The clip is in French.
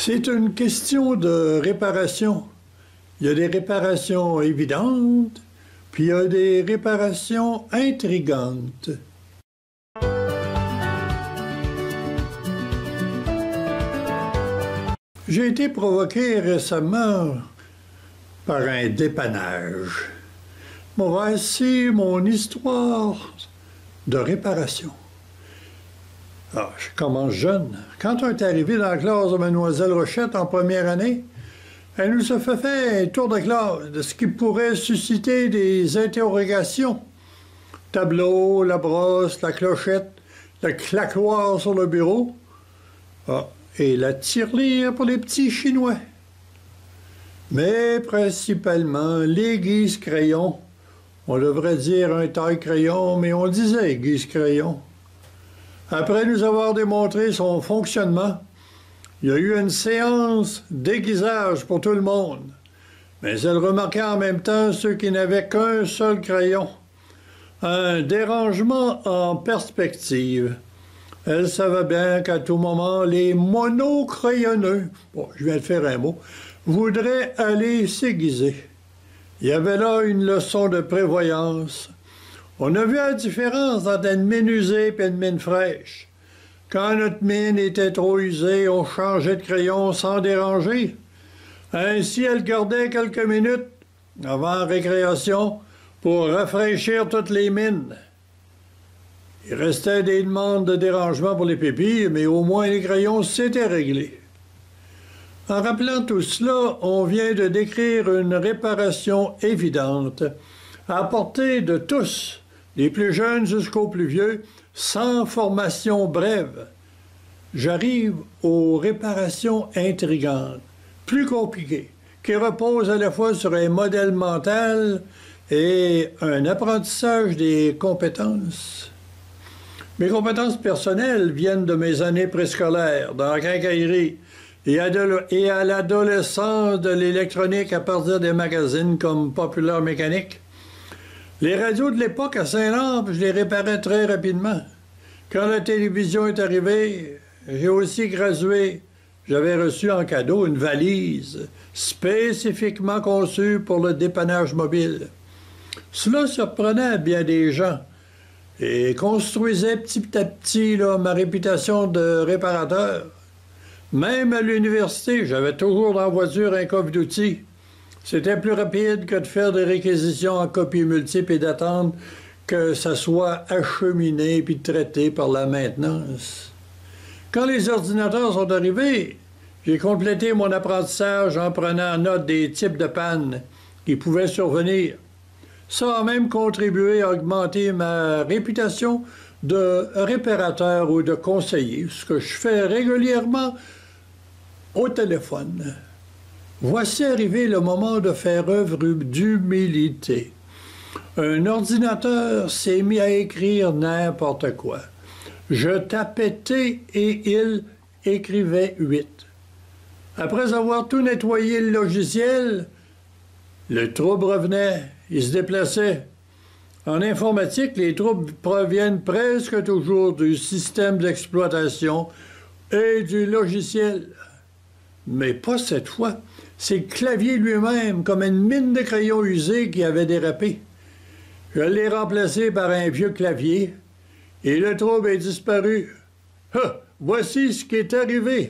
C'est une question de réparation. Il y a des réparations évidentes, puis il y a des réparations intrigantes. J'ai été provoqué récemment par un dépannage. Bon, voici mon histoire de réparation. Alors, je commence jeune. Quand on est arrivé dans la classe de Mlle Rochette en première année, elle nous a fait faire un tour de classe de ce qui pourrait susciter des interrogations. Tableau, la brosse, la clochette, le claquoir sur le bureau. Ah, et la tirelire pour les petits Chinois. Mais principalement l'aiguise crayon. On devrait dire un taille-crayon, mais on disait aiguise crayon. Après nous avoir démontré son fonctionnement, il y a eu une séance d'aiguisage pour tout le monde. Mais elle remarqua en même temps ceux qui n'avaient qu'un seul crayon. Un dérangement en perspective. Elle savait bien qu'à tout moment, les monocrayonneux, bon, je viens de faire un mot, voudraient aller s'aiguiser. Il y avait là une leçon de prévoyance. On a vu la différence entre une mine usée et une mine fraîche. Quand notre mine était trop usée, on changeait de crayon sans déranger. Ainsi, elle gardait quelques minutes avant la récréation pour rafraîchir toutes les mines. Il restait des demandes de dérangement pour les pépilles, mais au moins les crayons s'étaient réglés. En rappelant tout cela, on vient de décrire une réparation évidente, à portée de tous, des plus jeunes jusqu'aux plus vieux, sans formation brève. J'arrive aux réparations intrigantes, plus compliquées, qui reposent à la fois sur un modèle mental et un apprentissage des compétences. Mes compétences personnelles viennent de mes années préscolaires, dans la quincaillerie, et à l'adolescence de l'électronique à partir des magazines comme Populaire Mécanique. Les radios de l'époque à Saint-Laurent, je les réparais très rapidement. Quand la télévision est arrivée, j'ai aussi gradué. J'avais reçu en cadeau une valise spécifiquement conçue pour le dépannage mobile. Cela surprenait bien des gens et construisait petit à petit ma réputation de réparateur. Même à l'université, j'avais toujours dans la voiture un coffre d'outils. C'était plus rapide que de faire des réquisitions en copies multiples et d'attendre que ça soit acheminé puis traité par la maintenance. Quand les ordinateurs sont arrivés, j'ai complété mon apprentissage en prenant note des types de pannes qui pouvaient survenir. Ça a même contribué à augmenter ma réputation de réparateur ou de conseiller, ce que je fais régulièrement au téléphone. Voici arrivé le moment de faire œuvre d'humilité. Un ordinateur s'est mis à écrire n'importe quoi. Je tapais T et il écrivait 8. Après avoir tout nettoyé le logiciel, le trouble revenait, il se déplaçait. En informatique, les troubles proviennent presque toujours du système d'exploitation et du logiciel. Mais pas cette fois. C'est le clavier lui-même, comme une mine de crayons usés qui avait dérapé. Je l'ai remplacé par un vieux clavier et le trouble est disparu. Ha! Voici ce qui est arrivé.